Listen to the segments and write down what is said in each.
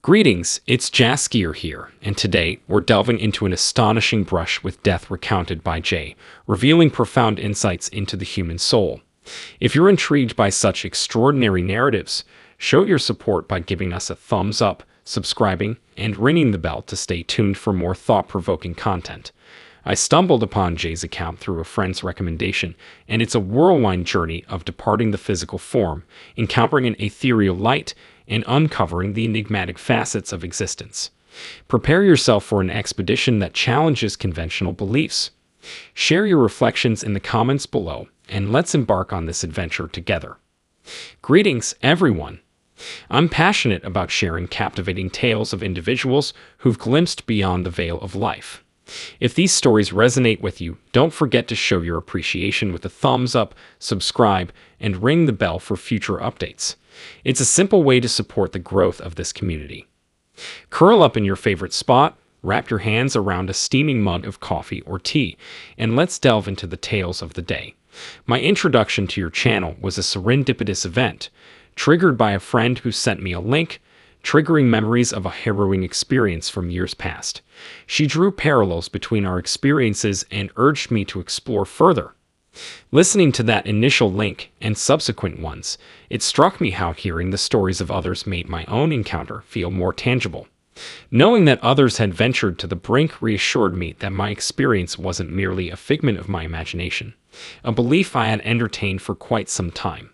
Greetings, it's Jaskier here, and today we're delving into an astonishing brush with death recounted by Jay, revealing profound insights into the human soul. If you're intrigued by such extraordinary narratives, show your support by giving us a thumbs up, subscribing, and ringing the bell to stay tuned for more thought-provoking content. I stumbled upon Jay's account through a friend's recommendation, and it's a whirlwind journey of departing the physical form, encountering an ethereal light, and uncovering the enigmatic facets of existence. Prepare yourself for an expedition that challenges conventional beliefs. Share your reflections in the comments below, and let's embark on this adventure together. Greetings, everyone! I'm passionate about sharing captivating tales of individuals who've glimpsed beyond the veil of life. If these stories resonate with you, don't forget to show your appreciation with a thumbs up, subscribe, and ring the bell for future updates. It's a simple way to support the growth of this community. Curl up in your favorite spot, wrap your hands around a steaming mug of coffee or tea, and let's delve into the tales of the day. My introduction to your channel was a serendipitous event, triggered by a friend who sent me a link, triggering memories of a harrowing experience from years past. She drew parallels between our experiences and urged me to explore further. Listening to that initial link and subsequent ones, it struck me how hearing the stories of others made my own encounter feel more tangible. Knowing that others had ventured to the brink reassured me that my experience wasn't merely a figment of my imagination, a belief I had entertained for quite some time.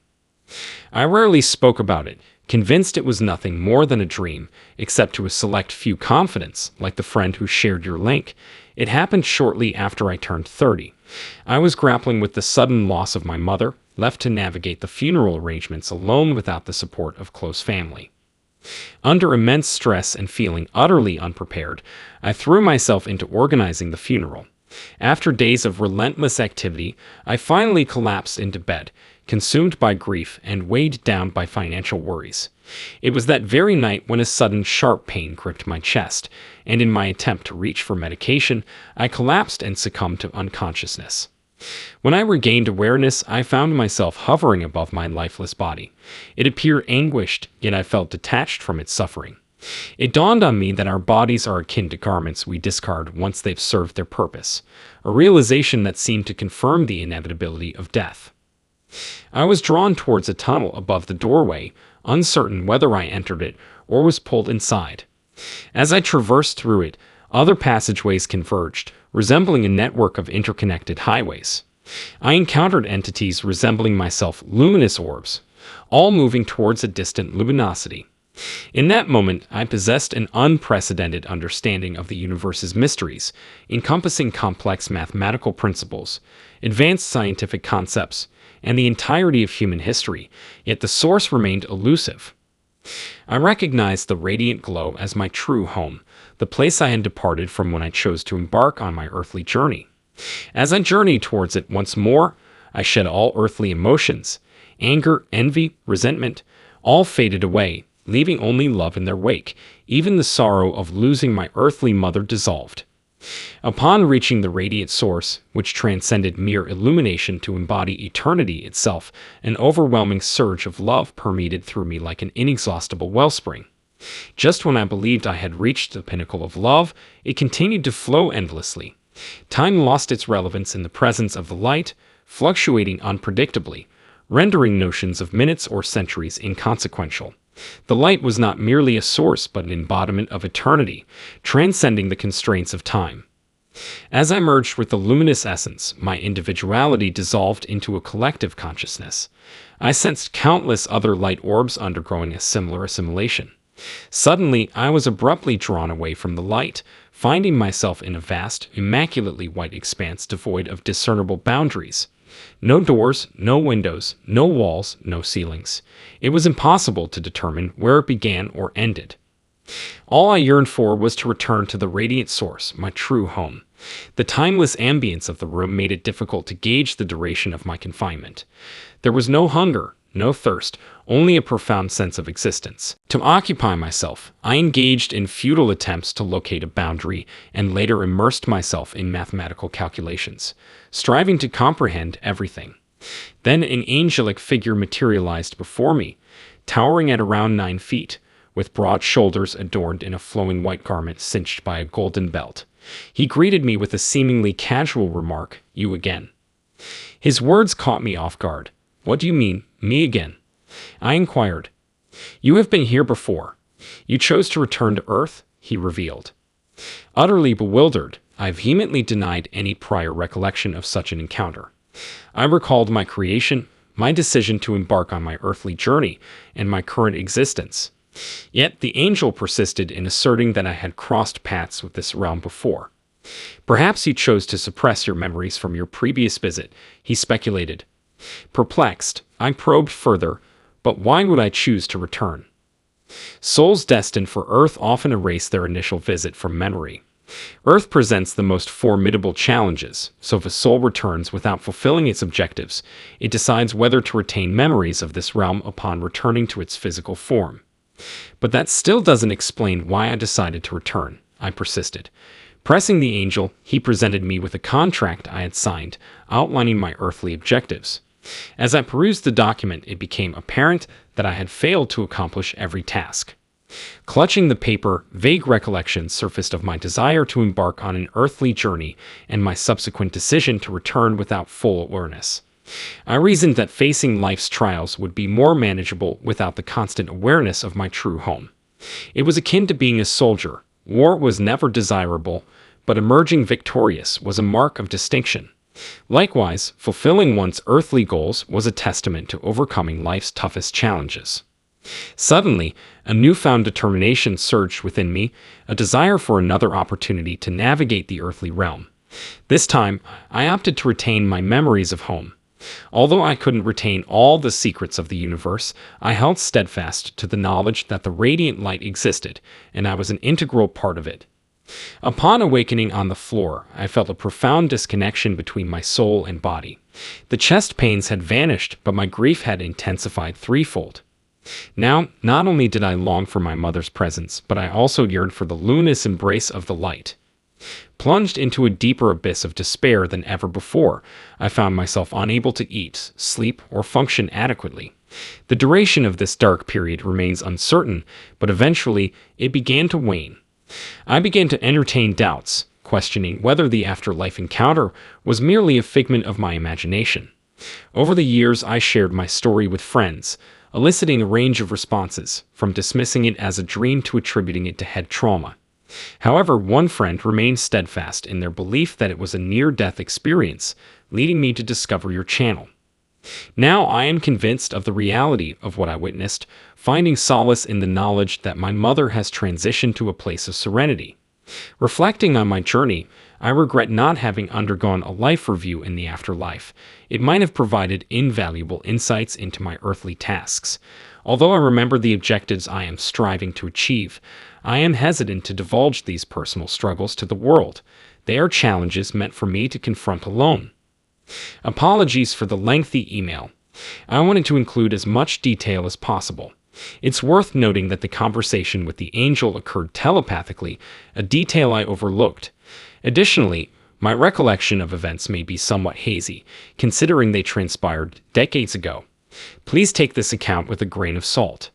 I rarely spoke about it, convinced it was nothing more than a dream, except to a select few confidants, like the friend who shared your link. It happened shortly after I turned 30. I was grappling with the sudden loss of my mother, left to navigate the funeral arrangements alone without the support of close family. Under immense stress and feeling utterly unprepared, I threw myself into organizing the funeral. After days of relentless activity, I finally collapsed into bed, consumed by grief and weighed down by financial worries. It was that very night when a sudden sharp pain gripped my chest, and in my attempt to reach for medication, I collapsed and succumbed to unconsciousness. When I regained awareness, I found myself hovering above my lifeless body. It appeared anguished, yet I felt detached from its suffering. It dawned on me that our bodies are akin to garments we discard once they've served their purpose, a realization that seemed to confirm the inevitability of death. I was drawn towards a tunnel above the doorway, uncertain whether I entered it or was pulled inside. As I traversed through it, other passageways converged, resembling a network of interconnected highways. I encountered entities resembling myself, luminous orbs, all moving towards a distant luminosity. In that moment, I possessed an unprecedented understanding of the universe's mysteries, encompassing complex mathematical principles, advanced scientific concepts, and the entirety of human history, yet the source remained elusive. I recognized the radiant glow as my true home, the place I had departed from when I chose to embark on my earthly journey. As I journeyed towards it once more, I shed all earthly emotions. Anger, envy, resentment, all faded away, leaving only love in their wake. Even the sorrow of losing my earthly mother dissolved. Upon reaching the radiant source, which transcended mere illumination to embody eternity itself, an overwhelming surge of love permeated through me like an inexhaustible wellspring. Just when I believed I had reached the pinnacle of love, it continued to flow endlessly. Time lost its relevance in the presence of the light, fluctuating unpredictably, rendering notions of minutes or centuries inconsequential. The light was not merely a source but an embodiment of eternity, transcending the constraints of time. As I merged with the luminous essence, my individuality dissolved into a collective consciousness. I sensed countless other light orbs undergoing a similar assimilation. Suddenly, I was abruptly drawn away from the light, finding myself in a vast, immaculately white expanse devoid of discernible boundaries. No doors, no windows, no walls, no ceilings. It was impossible to determine where it began or ended. All I yearned for was to return to the radiant source, my true home. The timeless ambience of the room made it difficult to gauge the duration of my confinement. There was no hunger, no thirst, only a profound sense of existence. To occupy myself, I engaged in futile attempts to locate a boundary and later immersed myself in mathematical calculations, striving to comprehend everything. Then an angelic figure materialized before me, towering at around 9 feet, with broad shoulders adorned in a flowing white garment cinched by a golden belt. He greeted me with a seemingly casual remark, "You again." His words caught me off guard. "What do you mean, me again?" I inquired. "You have been here before. You chose to return to Earth," he revealed. Utterly bewildered, I vehemently denied any prior recollection of such an encounter. I recalled my creation, my decision to embark on my earthly journey, and my current existence. Yet the angel persisted in asserting that I had crossed paths with this realm before. "Perhaps you chose to suppress your memories from your previous visit," he speculated. Perplexed, I probed further, but why would I choose to return? Souls destined for Earth often erase their initial visit from memory. Earth presents the most formidable challenges, so if a soul returns without fulfilling its objectives, it decides whether to retain memories of this realm upon returning to its physical form. "But that still doesn't explain why I decided to return," I persisted. Pressing the angel, he presented me with a contract I had signed, outlining my earthly objectives. As I perused the document, it became apparent that I had failed to accomplish every task. Clutching the paper, vague recollections surfaced of my desire to embark on an earthly journey and my subsequent decision to return without full awareness. I reasoned that facing life's trials would be more manageable without the constant awareness of my true home. It was akin to being a soldier. War was never desirable, but emerging victorious was a mark of distinction. Likewise, fulfilling one's earthly goals was a testament to overcoming life's toughest challenges. Suddenly, a newfound determination surged within me, a desire for another opportunity to navigate the earthly realm. This time, I opted to retain my memories of home. Although I couldn't retain all the secrets of the universe, I held steadfast to the knowledge that the radiant light existed, and I was an integral part of it. Upon awakening on the floor, I felt a profound disconnection between my soul and body. The chest pains had vanished, but my grief had intensified threefold. Now, not only did I long for my mother's presence, but I also yearned for the luminous embrace of the light. Plunged into a deeper abyss of despair than ever before, I found myself unable to eat, sleep, or function adequately. The duration of this dark period remains uncertain, but eventually it began to wane. I began to entertain doubts, questioning whether the afterlife encounter was merely a figment of my imagination. Over the years, I shared my story with friends, eliciting a range of responses, from dismissing it as a dream to attributing it to head trauma. However, one friend remained steadfast in their belief that it was a near-death experience, leading me to discover your channel. Now I am convinced of the reality of what I witnessed, finding solace in the knowledge that my mother has transitioned to a place of serenity. Reflecting on my journey, I regret not having undergone a life review in the afterlife. It might have provided invaluable insights into my earthly tasks. Although I remember the objectives I am striving to achieve, I am hesitant to divulge these personal struggles to the world. They are challenges meant for me to confront alone. Apologies for the lengthy email. I wanted to include as much detail as possible. It's worth noting that the conversation with the angel occurred telepathically, a detail I overlooked. Additionally, my recollection of events may be somewhat hazy, considering they transpired decades ago. Please take this account with a grain of salt.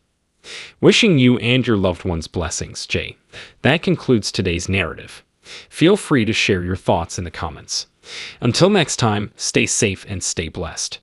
Wishing you and your loved ones blessings, Jay. That concludes today's narrative. Feel free to share your thoughts in the comments. Until next time, stay safe and stay blessed.